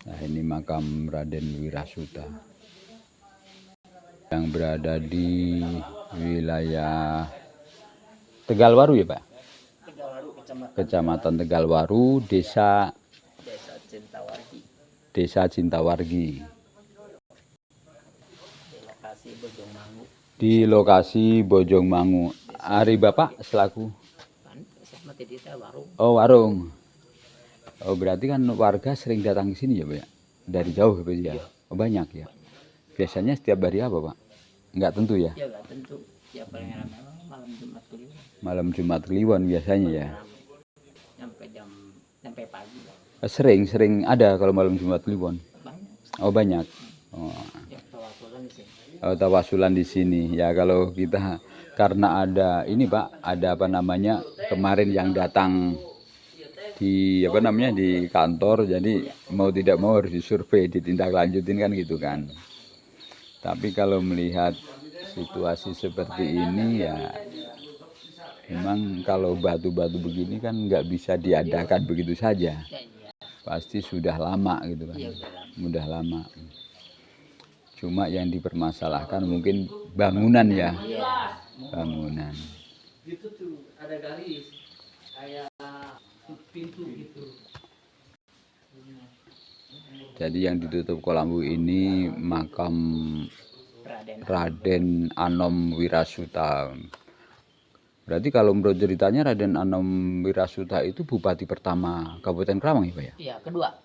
Nah, ini makam Raden Wirasuta yang berada di wilayah Tegalwaru ya Pak? Tegalwaru, Kecamatan Tegalwaru, Desa Cintawargi. Desa Cintawargi. Di lokasi Bojongmangu. Di lokasi Bojongmangu. Ari Bapak selaku? Warung. Oh, warung. Oh, berarti kan warga sering datang ke sini ya Pak? Dari jauh ya? Oh, banyak ya. Biasanya setiap hari apa Pak? Enggak tentu ya? Ya enggak tentu. Ya paling ramai malam Jumat Kliwon. Malam Jumat Kliwon biasanya ya. Sampai pagi. Sering ada kalau malam Jumat Kliwon. Banyak. Oh, banyak. Oh. Ya, tawasulan di sini. Oh, tawasulan di sini. Ya kalau kita karena ada ini Pak, ada apa namanya? Kemarin yang datang di apa namanya di kantor, jadi mau tidak mau harus disurvei, ditindaklanjutin kan gitu kan. Tapi kalau melihat situasi seperti ini ya memang kalau batu-batu begini kan nggak bisa diadakan begitu saja, pasti sudah lama gitu kan, udah lama. Cuma yang dipermasalahkan mungkin bangunan ya, bangunan. Gitu tuh ada garis kayak pintu gitu. Jadi yang ditutup Kolambu ini makam Raden Anom Wirasuta. Berarti kalau menurut ceritanya Raden Anom Wirasuta itu bupati pertama Kabupaten Kerawang ya Pak ya? Iya, kedua.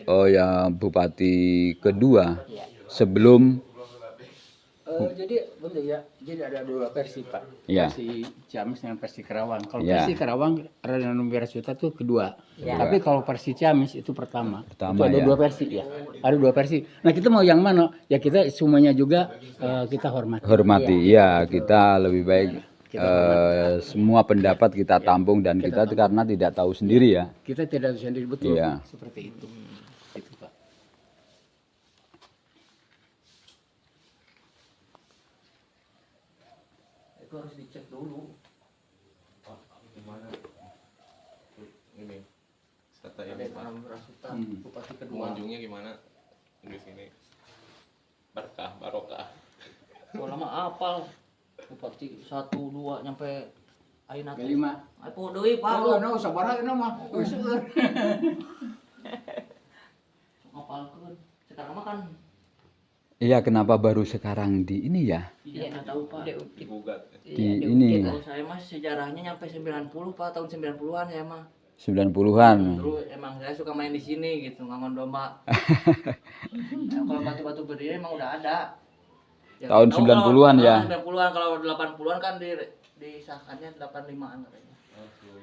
Oh ya, bupati kedua ya. Sebelum jadi bentar ya, jadi ada dua versi Pak, ya. Versi Ciamis dan versi Kerawang. Kalau ya. Versi Kerawang Raden Anom Wirasuta itu kedua, tapi kalau versi Ciamis itu pertama itu ada ya. dua versi ya, ada dua versi. Nah kita mau yang mana? Ya kita semuanya juga kita hormati. Ya, kita lebih baik semua pendapat kita tampung dan kita karena tidak tahu sendiri ya. Kita tidak tahu sendiri betul ya. Seperti itu. Gitu Pak. Itu harus dicek dulu. Gimana? Ini kata ini Pak. Bupati kedua. Mengunjungnya gimana di sini? Berkah, barokah. Oh, lama apal. Bupati 1 2 nyampe ayeuna teh 5. Apo deui Pak. Kalau sabar aja mah. Ngapalkeun. Sekarang mah kan Iya, kenapa baru sekarang di ini ya? Iya, enggak tahu Pak. Digugat. Di ini. Kalau saya mah sejarahnya nyampe 90 Pak, tahun 90-an saya mah. 90-an. Dulu emang saya suka main di sini gitu, ngangon domba. Nah, kalau batu-batu berdiri emang udah ada. Ya, tahun 90-an ya. 90-an, kalau 80-an kan disahkannya 85-an katanya.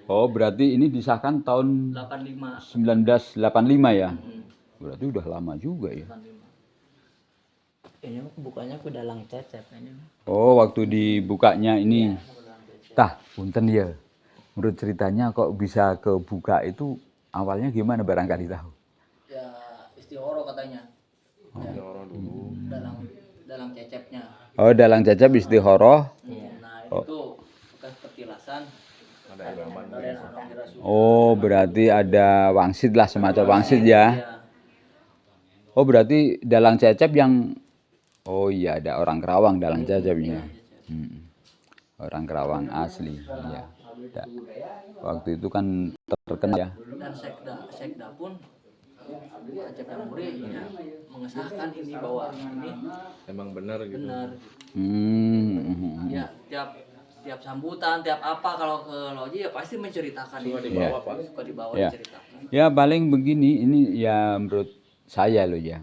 Oh, berarti ini disahkan tahun 85. 1985 ya? Berarti udah lama juga ya. 85. Ini bukanya ke dalang cecep ini. Oh, waktu dibukanya ini. Tah, punten ya. Menurut ceritanya kok bisa kebuka itu awalnya gimana barangkali tahu? Ya, istihoro katanya. Istihoro dulu. Dalang cecepnya. Oh, dalang cecep istihoro. Nah, itu bekas petilasan. Ada ilaman. Oh, berarti ada wangsit lah, semacam wangsit ya. Oh, berarti dalang cecep yang oh iya, ada orang Kerawang dalang cecepnya. Orang Kerawang asli ya. Waktu itu kan terkenal ya. Dan sekda pun Acep Muri ya, mengesahkan ini bahwa ini emang benar gitu. Benar. Ya, tiap sambutan, tiap apa kalau ke loji ya pasti menceritakan suka ini. Dibawa, Pak. Suka dibawa ya. Diceritakan. Ya paling begini, ini ya menurut saya loh ya.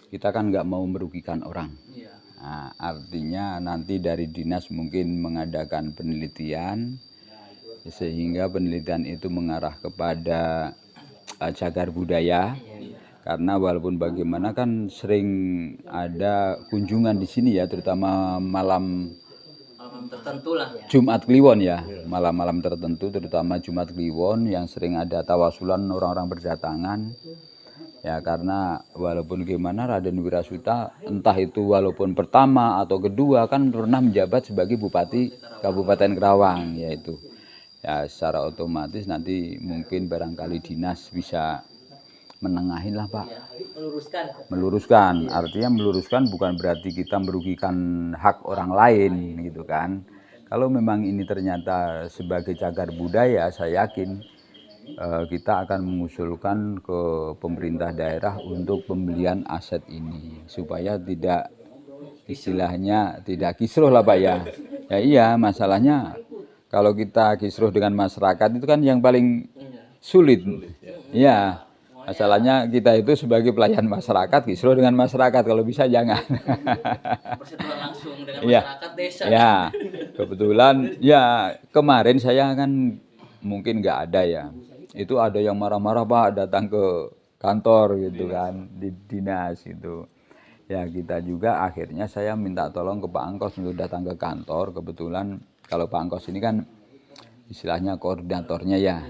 Kita kan nggak mau merugikan orang. Iya. Nah, artinya nanti dari dinas mungkin mengadakan penelitian sehingga penelitian itu mengarah kepada cagar budaya. Karena walaupun bagaimana kan sering ada kunjungan di sini ya, terutama malam tertentu lah. Jumat Kliwon ya, malam-malam tertentu terutama Jumat Kliwon yang sering ada tawasulan orang-orang berdatangan. Ya karena walaupun gimana Raden Wirasuta entah itu walaupun pertama atau kedua kan pernah menjabat sebagai Bupati Kabupaten Kerawang yaitu. Ya secara otomatis nanti mungkin barangkali dinas bisa menengahin lah Pak. Iya, meluruskan. Meluruskan, artinya meluruskan bukan berarti kita merugikan hak orang lain gitu kan. Kalau memang ini ternyata sebagai cagar budaya, saya yakin kita akan mengusulkan ke pemerintah daerah untuk pembelian aset ini supaya tidak istilahnya tidak kisruh lah Pak ya. Ya iya, masalahnya kalau kita kisruh dengan masyarakat itu kan yang paling sulit. Iya. Masalahnya kita itu sebagai pelayan masyarakat kisruh dengan masyarakat, kalau bisa jangan. Bersentuhan langsung dengan Iya. masyarakat desa. Ya, kebetulan ya kemarin saya kan mungkin nggak ada ya. Itu ada yang marah-marah Pak datang ke kantor gitu kan, di dinas gitu. Ya kita juga akhirnya saya minta tolong ke Pak Angkos untuk datang ke kantor. Kebetulan kalau Pak Angkos ini kan istilahnya koordinatornya ya.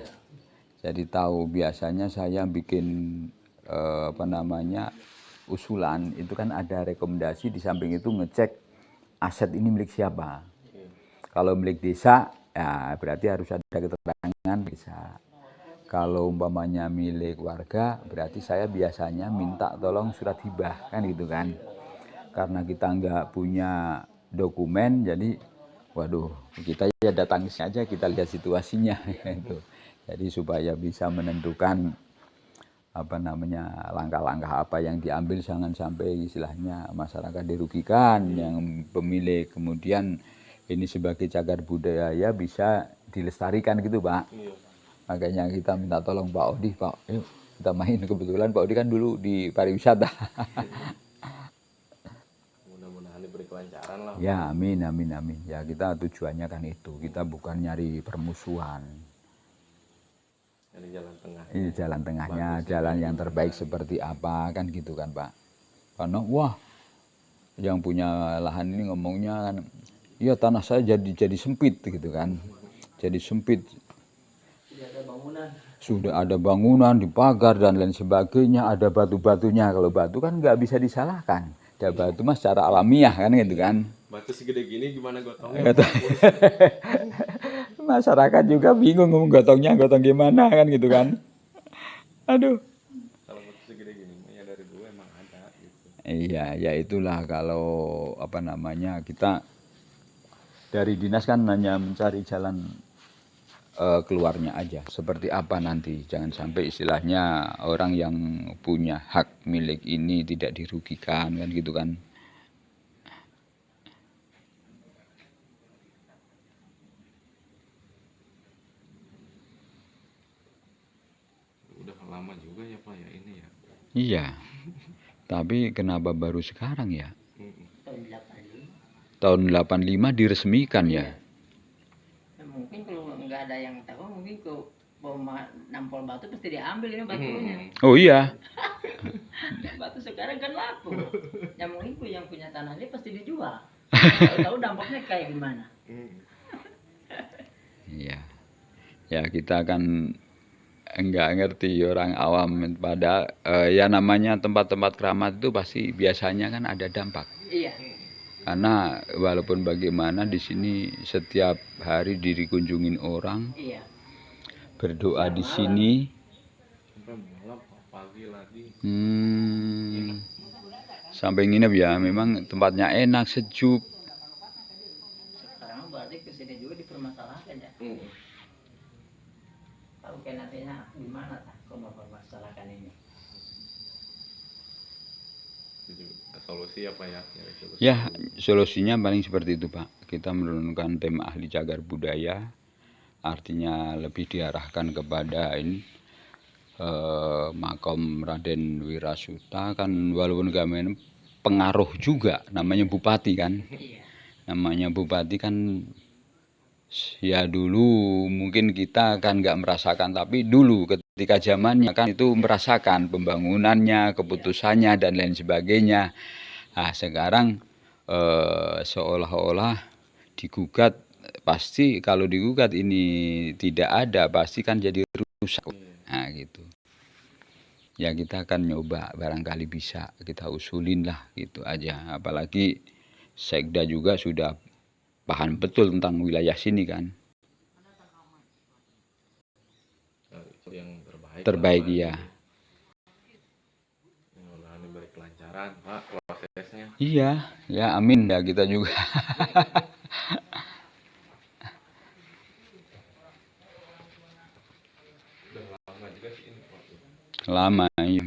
Jadi tahu biasanya saya bikin usulan itu kan ada rekomendasi, di samping itu ngecek aset ini milik siapa. Kalau milik desa ya berarti harus ada keterangan desa. Kalau umpamanya milik warga berarti saya biasanya minta tolong surat hibah kan gitu kan. Karena kita nggak punya dokumen jadi waduh kita ya datang saja, kita lihat situasinya gitu. Jadi supaya bisa menentukan langkah-langkah apa yang diambil, jangan sampai istilahnya masyarakat dirugikan, yang pemilik kemudian ini sebagai cagar budaya bisa dilestarikan gitu Pak. Makanya kita minta tolong Pak Odi, Pak yuk kita main, kebetulan Pak Odi kan dulu di pariwisata. Mudah-mudahan diberi kelancaran lah. Ya amin amin amin. Ya kita tujuannya kan itu, kita bukan nyari permusuhan. Dari jalan tengah. Ini jalan tengahnya, jalan yang terbaik seperti apa kan gitu kan Pak. Karena wah yang punya lahan ini ngomongnya kan, iya tanah saya jadi sempit gitu kan, jadi sempit. Sudah ada bangunan di pagar dan lain sebagainya, ada batu-batunya. Kalau batu kan nggak bisa disalahkan, ada batu mas secara alamiah kan gitu kan. Batu segede gini gimana gotongnya? Masyarakat juga bingung ngomong gotong gimana kan gitu kan. Aduh. Kalau batu segede gini ya dari dulu emang ada gitu. Iya, ya itulah kalau kita dari dinas kan hanya mencari jalan keluarnya aja. Seperti apa nanti, jangan sampai istilahnya orang yang punya hak milik ini tidak dirugikan kan gitu kan. Udah lama juga ya Pak ya ini ya. Iya. Tapi kenapa baru sekarang ya? Tahun 85 diresmikan ya. Mungkin kalau nggak ada yang tahu, mungkin kalau nampol batu pasti diambil ini batunya. Oh iya. Batu sekarang kan laku. Yang mungkin yang punya tanah ini pasti dijual. Tahu dampaknya kayak gimana? Iya. Ya kita kan enggak ngerti orang awam pada ya namanya tempat-tempat keramat itu pasti biasanya kan ada dampak. Iya. Karena walaupun bagaimana di sini setiap hari dikunjungin orang, Iya. berdoa di sini. Sampai malam pagi lagi. Sampai nginep ya, memang tempatnya enak, sejuk. Sekarang berarti kesini juga dipermasalahkan ya. Tahu kan nantinya gimana kalau mempermasalahkan ini? Solusi apa ya? Solusi. Ya, solusinya paling seperti itu Pak. Kita menurunkan tim ahli cagar budaya, artinya lebih diarahkan kepada ini makom Raden Wirasuta kan, walaupun gak main pengaruh juga, namanya bupati kan. Namanya bupati kan ya dulu mungkin kita kan nggak merasakan, tapi dulu ketika zamannya kan itu merasakan pembangunannya, keputusannya dan lain sebagainya. Nah sekarang seolah-olah digugat, pasti kalau digugat ini tidak ada pasti kan jadi rusak. Nah gitu. Ya kita akan nyoba, barangkali bisa kita usulin lah gitu aja. Apalagi Sekda juga sudah paham betul tentang wilayah sini kan. Itu yang terbaik. Terbaik ya. lancaran Pak prosesnya. Iya, ya amin ya kita juga. Udah lama juga sih ini Pak. Lama ya.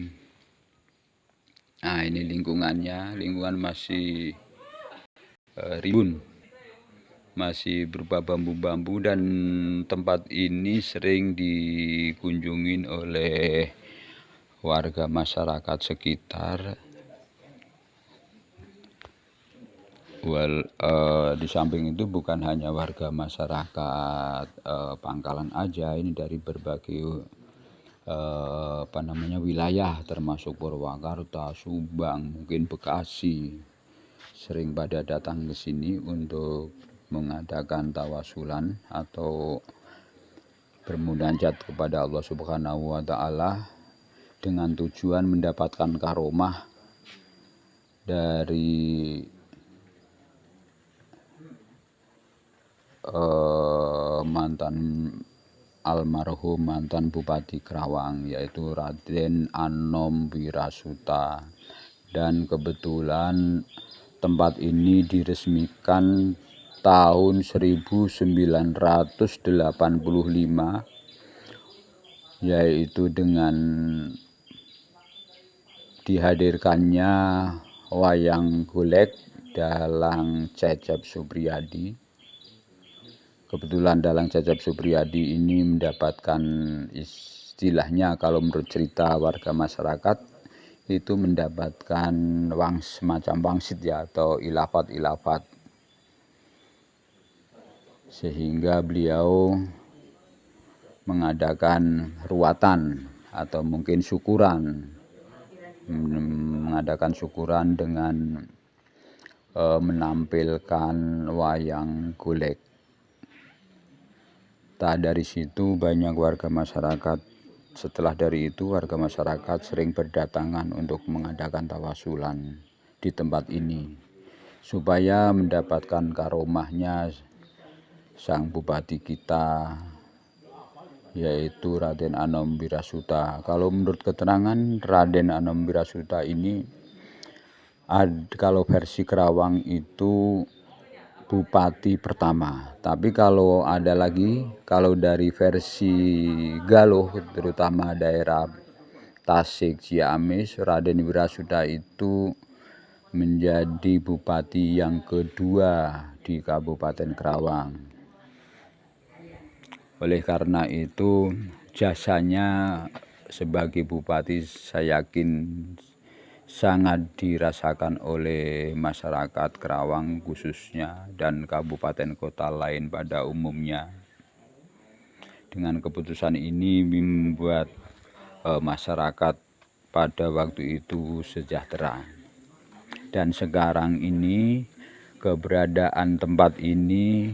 Nah ini lingkungan masih rimbun, masih berupa bambu-bambu, dan tempat ini sering dikunjungin oleh warga masyarakat sekitar. Di samping itu bukan hanya warga masyarakat Pangkalan aja, ini dari berbagai wilayah termasuk Purwakarta, Subang, mungkin Bekasi, sering pada datang ke sini untuk mengadakan tawasulan atau bermunajat kepada Allah Subhanahu wa taala dengan tujuan mendapatkan karomah dari mantan Bupati Kerawang, yaitu Raden Anom Wirasuta. Dan kebetulan tempat ini diresmikan tahun 1985, yaitu dengan dihadirkannya wayang golek Dalang Cecep Supriyadi. Kebetulan Dalang Cecep Supriyadi ini mendapatkan, istilahnya kalau menurut cerita warga masyarakat, itu mendapatkan semacam wangsit ya, atau ilafat-ilafat, sehingga beliau mengadakan ruatan atau mungkin mengadakan syukuran dengan menampilkan wayang golek. Dari situ banyak warga masyarakat, setelah dari itu warga masyarakat sering berdatangan untuk mengadakan tawasulan di tempat ini supaya mendapatkan karomahnya sang bupati kita, yaitu Raden Anom Wirasuta. Kalau menurut keterangan Raden Anom Wirasuta ini, kalau versi Kerawang itu bupati pertama, tapi kalau ada lagi, kalau dari versi Galuh, terutama daerah Tasik, Ciamis, Raden Wirasuta itu menjadi bupati yang kedua di Kabupaten Kerawang. Oleh karena itu jasanya sebagai bupati saya yakin sangat dirasakan oleh masyarakat Kerawang khususnya dan kabupaten kota lain pada umumnya. Dengan keputusan ini membuat masyarakat pada waktu itu sejahtera. Dan sekarang ini keberadaan tempat ini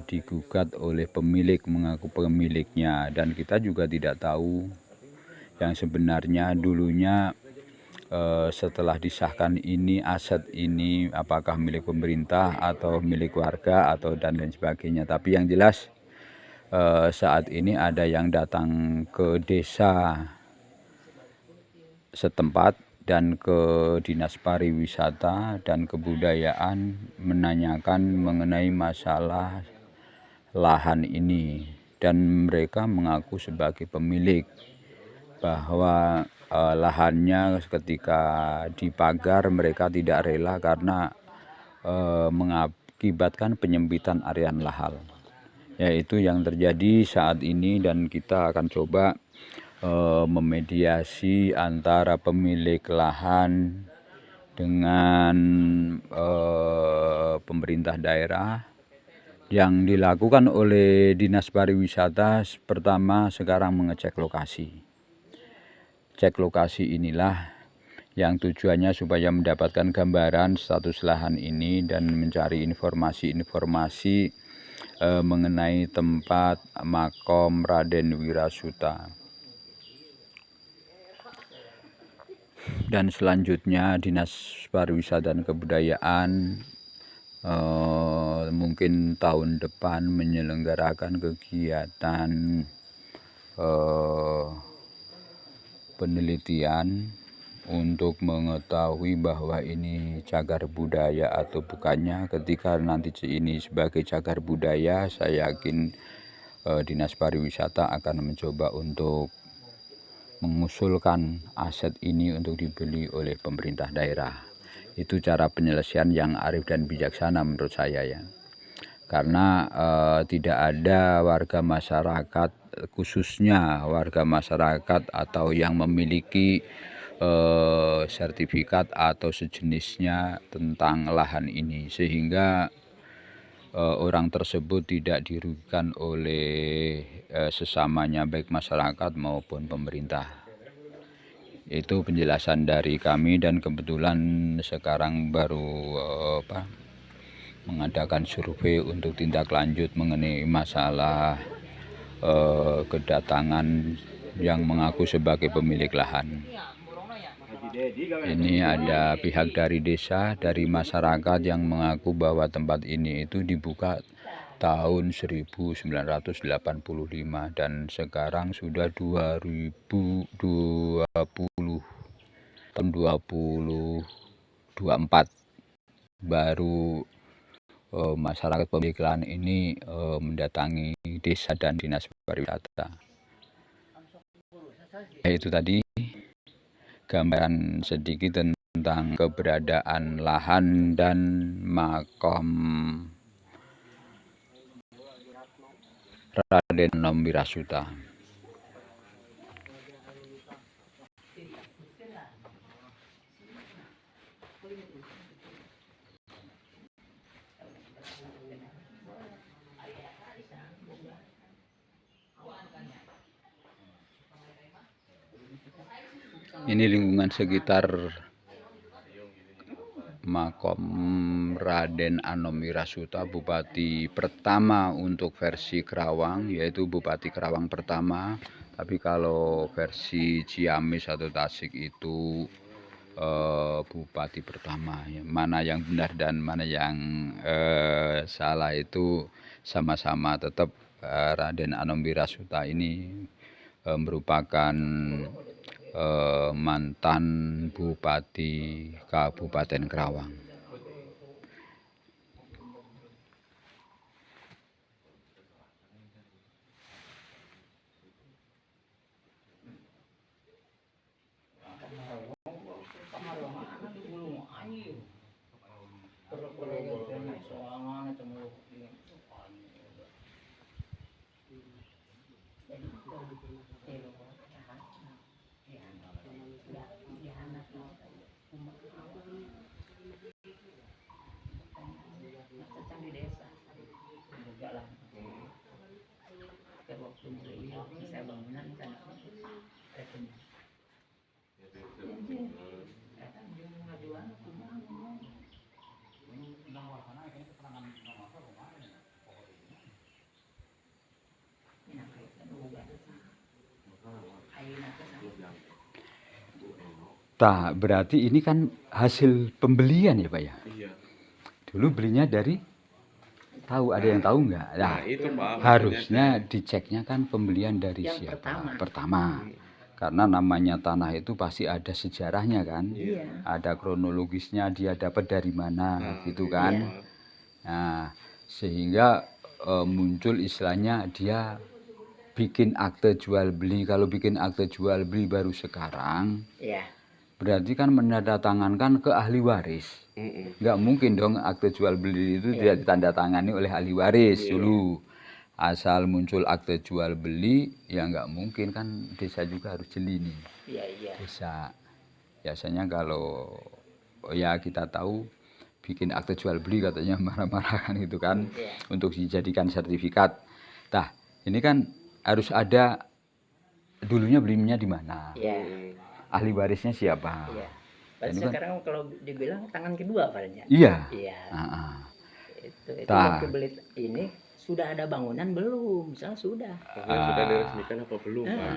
digugat oleh pemilik, mengaku pemiliknya, dan kita juga tidak tahu yang sebenarnya dulunya setelah disahkan ini, aset ini apakah milik pemerintah atau milik warga atau dan lain sebagainya. Tapi yang jelas saat ini ada yang datang ke desa setempat dan ke Dinas Pariwisata dan Kebudayaan menanyakan mengenai masalah lahan ini, dan mereka mengaku sebagai pemilik bahwa lahannya ketika dipagar mereka tidak rela karena mengakibatkan penyempitan areal lahan, yaitu yang terjadi saat ini. Dan kita akan coba memediasi antara pemilik lahan dengan pemerintah daerah. Yang dilakukan oleh Dinas Pariwisata pertama sekarang mengecek lokasi. Cek lokasi inilah yang tujuannya supaya mendapatkan gambaran status lahan ini dan mencari informasi-informasi mengenai tempat makom Raden Wirasuta. Dan selanjutnya Dinas Pariwisata dan Kebudayaan mungkin tahun depan menyelenggarakan kegiatan penelitian untuk mengetahui bahwa ini cagar budaya atau bukannya. Ketika nanti ini sebagai cagar budaya, saya yakin Dinas Pariwisata akan mencoba untuk mengusulkan aset ini untuk dibeli oleh pemerintah daerah. Itu cara penyelesaian yang arif dan bijaksana menurut saya ya. Karena tidak ada warga masyarakat, khususnya warga masyarakat atau yang memiliki sertifikat atau sejenisnya tentang lahan ini, sehingga orang tersebut tidak dirugikan oleh sesamanya, baik masyarakat maupun pemerintah. Itu penjelasan dari kami, dan kebetulan sekarang baru mengadakan survei untuk tindak lanjut mengenai masalah kedatangan yang mengaku sebagai pemilik lahan. Ini ada pihak dari desa, dari masyarakat yang mengaku bahwa tempat ini itu dibuka tahun 1985 dan sekarang sudah 2020 tahun 2024 baru masyarakat pemilik lahan ini mendatangi desa dan dinas pariwisata. Itu tadi gambaran sedikit tentang keberadaan lahan dan makam Raden Anom Wirasuta. Ini lingkungan sekitar makam Raden Anom Wirasuta, Bupati pertama untuk versi Kerawang, yaitu Bupati Kerawang pertama. Tapi kalau versi Ciamis atau Tasik itu Bupati pertama. Mana yang benar dan mana yang salah itu sama-sama tetap Raden Anom Wirasuta ini merupakan mantan Bupati Kabupaten Kerawang. Tak, berarti ini kan hasil pembelian ya Pak ya? Iya. Dulu belinya dari, tahu ada yang tahu nggak? Nah, itu Pak. harusnya diceknya kan pembelian dari Yang siapa? pertama. Pertama. Karena namanya tanah itu pasti ada sejarahnya kan? Iya. Ada kronologisnya, dia dapat dari mana gitu kan? Iya. Nah, sehingga muncul istilahnya dia bikin akte jual beli. Kalau bikin akte jual beli baru sekarang, Iya. berarti kan menandatangankan ke ahli waris. Nggak mungkin dong akte jual beli itu tidak ditandatangani oleh ahli waris dulu. Asal muncul akte jual beli, ya nggak mungkin kan, desa juga harus jeli nih. Iya, iya. Desa biasanya kalau ya kita tahu bikin akte jual beli katanya marah-marah kan itu kan, untuk dijadikan sertifikat. Nah, ini kan harus ada dulunya belinya di mana, Iya. ahli warisnya siapa. Iya. Berarti Ini kan- sekarang kalau dibilang tangan kedua padanya. Iya. Iya. Ah, Itu Tah. waktu beli ini sudah ada bangunan belum? Misalnya sudah. Sudah diresmikan apa belum Pak?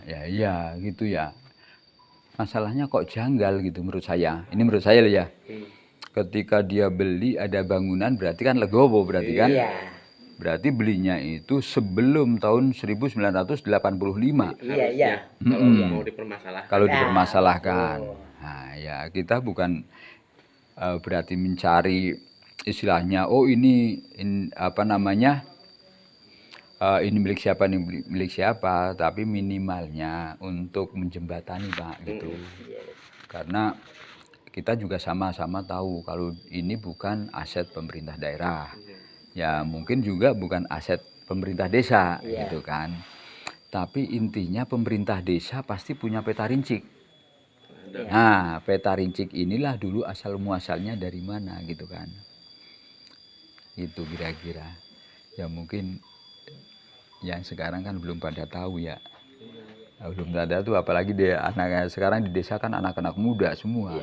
ya iya gitu ya. Masalahnya kok janggal gitu menurut saya. Ini menurut saya loh ya. Ketika dia beli ada bangunan berarti kan legowo berarti kan. Iya. Berarti belinya itu sebelum tahun 1985. Iya. Kalau mau dipermasalahkan. Kalau Nah, dipermasalahkan. betul. Nah, ya kita bukan berarti mencari istilahnya, oh ini apa namanya, ini milik siapa, ini milik siapa, tapi minimalnya untuk menjembatani Pak gitu. Karena kita juga sama-sama tahu kalau ini bukan aset pemerintah daerah. Ya mungkin juga bukan aset pemerintah desa gitu kan. Tapi intinya pemerintah desa pasti punya peta rincik. Nah, peta rincik inilah dulu asal muasalnya dari mana gitu kan. Itu kira-kira. Ya mungkin yang sekarang kan belum pada tahu ya. Belum ada tuh, apalagi dia anak sekarang di desa kan anak-anak muda semua.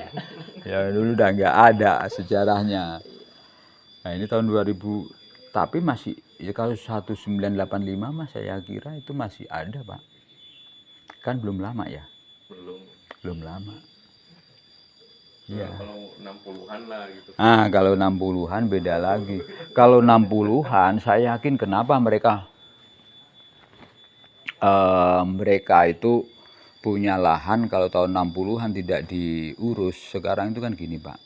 Ya dulu udah nggak ada sejarahnya. Nah ini tahun 2000, tapi masih ya kalau 1985 mas saya kira itu masih ada Pak. Kan belum lama ya? Belum lama. Iya. Kalau 60-an lah gitu. Kalau 60-an beda lagi. Kalau 60-an saya yakin kenapa mereka itu punya lahan kalau tahun 60-an tidak diurus. Sekarang itu kan gini Pak.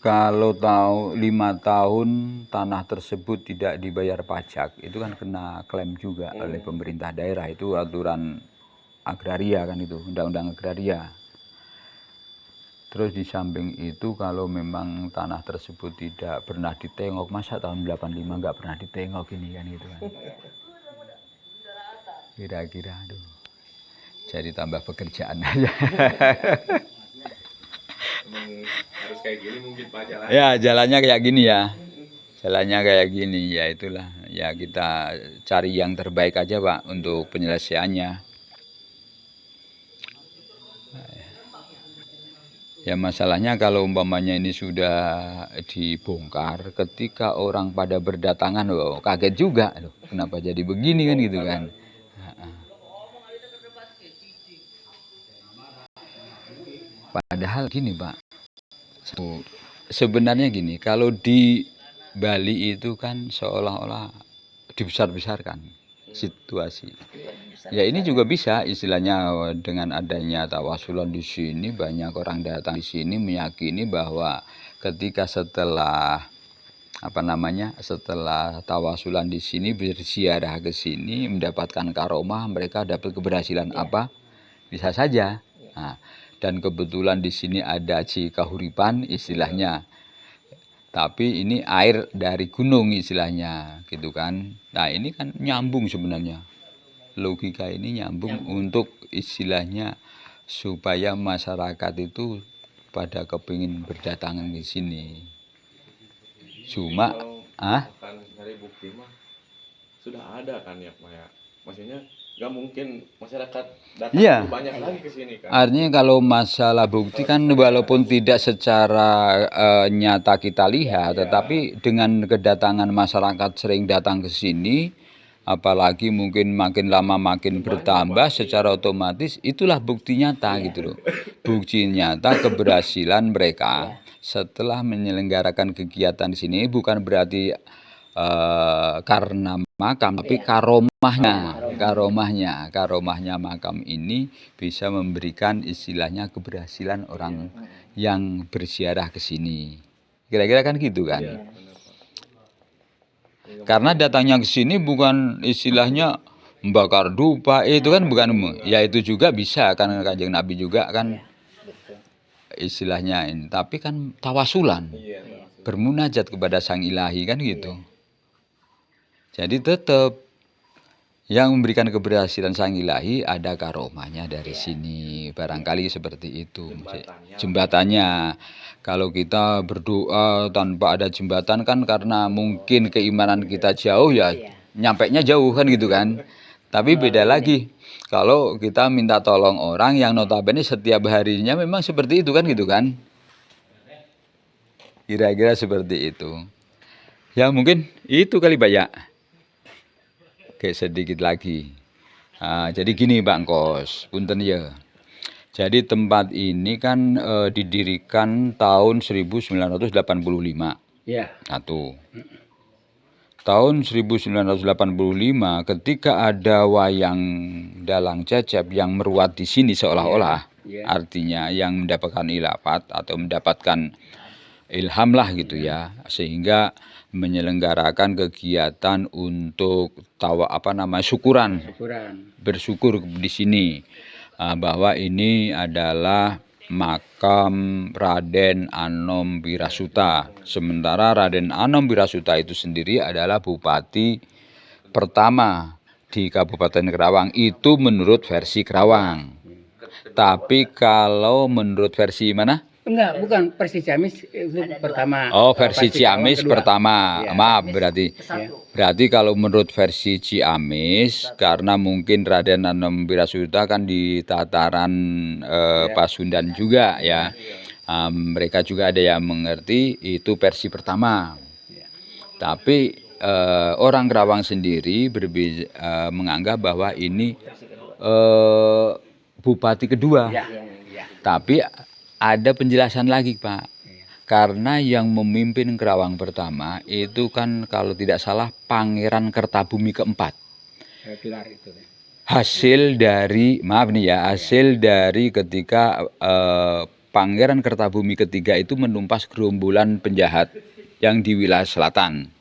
Kalau tahu 5 tahun tanah tersebut tidak dibayar pajak, itu kan kena klaim juga oleh pemerintah daerah. Itu aturan agraria kan itu, undang-undang agraria. Terus di samping itu kalau memang tanah tersebut tidak pernah ditengok, masa tahun 85 nggak pernah ditengok ini kan gitu kan. Kira-kira aduh, jadi tambah pekerjaan aja. Emang harus kayak gini mungkin Pak jalan. Ya jalannya kayak gini ya. Jalannya kayak gini ya, itulah ya, kita cari yang terbaik aja Pak untuk penyelesaiannya. Ya masalahnya kalau umpamanya ini sudah dibongkar, ketika orang pada berdatangan, oh, kaget juga loh, kenapa jadi begini kan gitu kan. Padahal gini Pak, sebenarnya gini, kalau di Bali itu kan seolah-olah dibesar-besarkan situasi. Ya ini juga bisa istilahnya dengan adanya tawasulan di sini, banyak orang datang di sini meyakini bahwa ketika setelah setelah tawasulan di sini berziarah ke sini mendapatkan karomah, mereka dapat keberhasilan apa? Bisa saja. Nah, dan kebetulan di sini ada Cikahuripan istilahnya. Tapi ini air dari gunung istilahnya gitu kan. Nah, ini kan nyambung sebenarnya. Logika ini nyambung untuk istilahnya supaya masyarakat itu pada kepingin berdatangan di sini. Cuma Kan cari bukti mah sudah ada kan ya Pak ya. Maksudnya nggak mungkin masyarakat datang banyak lagi ke sini kan. Artinya kalau masalah bukti kan walaupun tidak secara nyata kita lihat, tetapi dengan kedatangan masyarakat sering datang ke sini, apalagi mungkin makin lama makin bertambah, secara otomatis itulah bukti nyata gitu loh. Bukti nyata keberhasilan mereka setelah menyelenggarakan kegiatan di sini, bukan berarti karena makam, tapi karomahnya makam ini bisa memberikan istilahnya keberhasilan orang yang berziarah ke sini. Kira-kira kan gitu kan. Karena datangnya ke sini bukan istilahnya membakar dupa, itu kan bukan, ya itu juga bisa kan, Kanjeng Nabi juga kan istilahnya ini, tapi kan tawasulan, bermunajat kepada Sang Ilahi kan gitu. Jadi tetap yang memberikan keberhasilan Sang Ilahi ada karomahnya dari sini, barangkali seperti itu. Jembatannya, kalau kita berdoa tanpa ada jembatan kan karena mungkin keimanan kita jauh ya, nyampainya jauh kan gitu kan. Tapi beda lagi kalau kita minta tolong orang yang notabene setiap harinya memang seperti itu kan gitu kan. Kira-kira seperti itu. Ya mungkin itu kali Pak ya. Oke, sedikit lagi. Nah, jadi gini Pak Kos, punten ya. Jadi tempat ini kan didirikan tahun 1985. Ya. Satu. tahun 1985 ketika ada wayang Dalang Cecep yang meruat di sini seolah-olah, artinya yang mendapatkan ilafat atau mendapatkan ilham lah gitu ya, sehingga menyelenggarakan kegiatan untuk syukuran, bersyukur di sini, bahwa ini adalah makam Raden Anom Wirasuta. Sementara Raden Anom Wirasuta itu sendiri adalah bupati pertama di Kabupaten Kerawang, itu menurut versi Kerawang. Tapi kalau menurut versi mana? Enggak, bukan versi Ciamis itu pertama. Oh, versi Ciamis pertama. Ya. Maaf, berarti kalau menurut versi Ciamis, karena mungkin Raden Anom Wirasuta kan di tataran Pasundan juga ya. Mereka juga ada yang mengerti itu versi pertama. Tapi orang Kerawang sendiri menganggap bahwa ini bupati kedua. Tapi ada penjelasan lagi, Pak. Karena yang memimpin Kerawang pertama itu kan kalau tidak salah Pangeran Kertabumi keempat. Hasil dari, maaf nih ya, hasil dari ketika Pangeran Kertabumi ketiga itu menumpas gerombolan penjahat yang di wilayah selatan.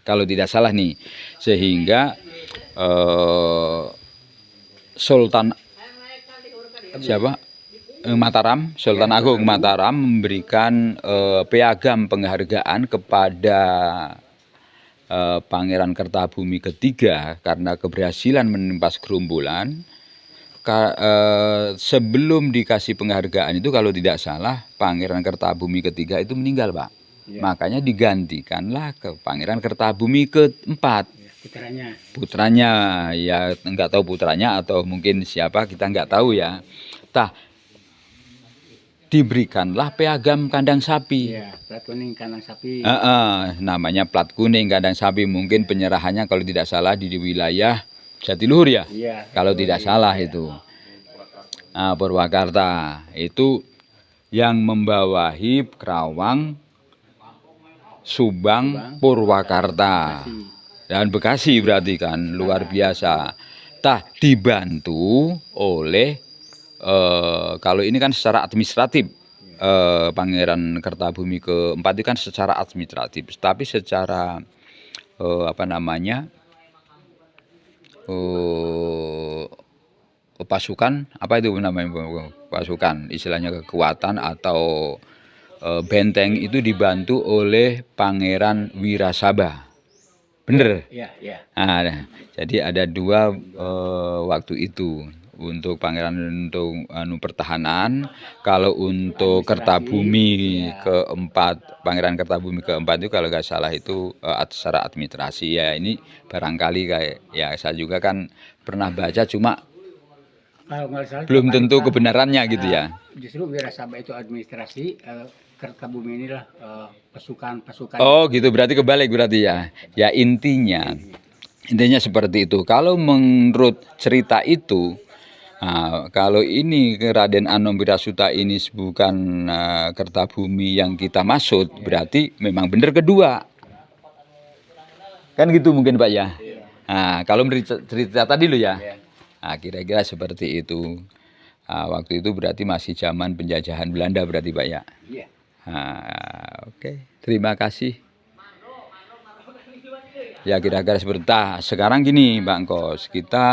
Kalau tidak salah nih. Sehingga Sultan Mataram, Sultan Agung Mataram memberikan piagam penghargaan kepada Pangeran Kertabumi ketiga karena keberhasilan menumpas gerombolan. Sebelum dikasih penghargaan itu kalau tidak salah Pangeran Kertabumi ketiga itu meninggal, Pak. Makanya digantikanlah ke Pangeran Kertabumi keempat. Putranya ya, enggak tahu putranya atau mungkin siapa, kita enggak tahu ya. Diberikanlah piagam kandang sapi. Plat kuning kandang sapi. Namanya plat kuning kandang sapi. Mungkin penyerahannya kalau tidak salah di wilayah Jatiluhur ya. Kalau tidak salah itu. Purwakarta itu yang membawahi Kerawang, Subang, Purwakarta dan Bekasi, berarti kan luar biasa. Dibantu oleh kalau ini kan secara administratif, Pangeran Kertabumi keempat itu kan secara administratif, tapi secara pasukan, apa itu namanya, pasukan, istilahnya kekuatan atau benteng itu dibantu oleh Pangeran Wirasaba. Bener? Nah, jadi ada dua waktu itu. Untuk Pangeran untuk pertahanan, kalau untuk Kertabumi keempat, Pangeran Kertabumi keempat itu kalau nggak salah itu secara administrasi ya. Ini barangkali kayak ya, saya juga kan pernah baca, cuma belum tentu kebenarannya gitu ya. Justru Wirasaba itu administrasi, Kertabumi inilah pasukan. Oh gitu, berarti kebalik berarti ya. Ya intinya seperti itu. Kalau menurut cerita itu, kalau ini Raden Anom Wirasuta ini bukan Kertabumi yang kita maksud, berarti memang benar kedua. Kan gitu mungkin, Pak ya. Kalau cerita tadi lo ya. Kira-kira seperti itu. Waktu itu berarti masih zaman penjajahan Belanda berarti, Pak ya. Oke. Terima kasih. Ya kira-kira seperti sekarang gini Bang Kos, kita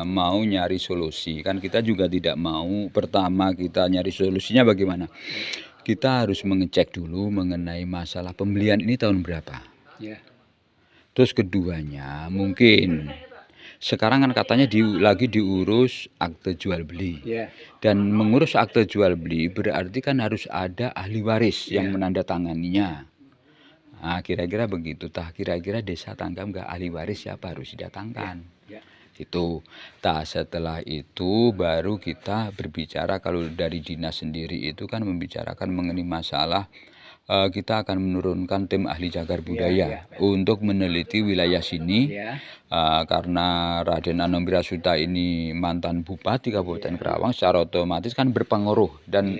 mau nyari solusi. Kan kita juga tidak mau pertama kita nyari solusinya bagaimana. Kita harus mengecek dulu mengenai masalah pembelian ini tahun berapa. Terus keduanya mungkin sekarang kan katanya lagi diurus akte jual beli. Dan mengurus akte jual beli berarti kan harus ada ahli waris yang menandatanganinya. Kira-kira begitu. Kira-kira desa tanggap nggak ahli waris, siapa harus didatangkan. Itu. Setelah itu baru kita berbicara, kalau dari dinas sendiri itu kan membicarakan mengenai masalah kita akan menurunkan tim ahli cagar budaya untuk meneliti wilayah sini. Karena Raden Anom Wirasuta ini mantan bupati Kabupaten Kerawang, secara otomatis kan berpengaruh dan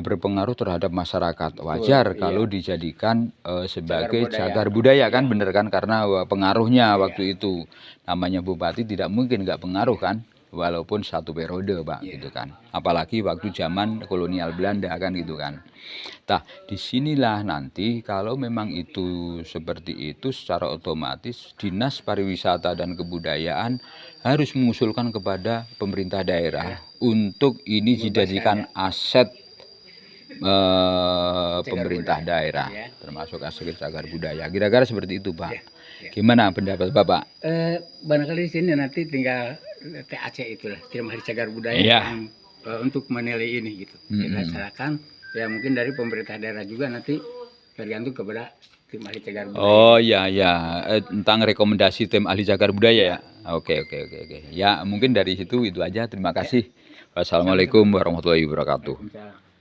berpengaruh terhadap masyarakat. Wajar kalau dijadikan sebagai budaya. cagar budaya kan, bener kan, karena pengaruhnya waktu itu namanya bupati tidak mungkin nggak pengaruh kan, walaupun satu periode Pak gitu kan. Apalagi waktu zaman kolonial Belanda kan gitu kan. Nah, disinilah nanti kalau memang itu seperti itu secara otomatis Dinas Pariwisata dan Kebudayaan harus mengusulkan kepada pemerintah daerah untuk ini dijadikan aset pemerintah daerah, termasuk aset cagar budaya. Kira-kira seperti itu Pak. Gimana pendapat Bapak? Barangkali di sini nanti tinggal TAC itulah, tim ahli cagar budaya yang untuk menilai ini gitu. Dilaksanakan ya mungkin dari pemerintah daerah juga nanti tergantung kepada tim ahli cagar budaya. Oh ya ya, tentang rekomendasi tim ahli cagar budaya ya. Oke. Ya mungkin dari situ itu aja. Terima kasih. Wassalamualaikum warahmatullahi wabarakatuh. Waalaikumsalam.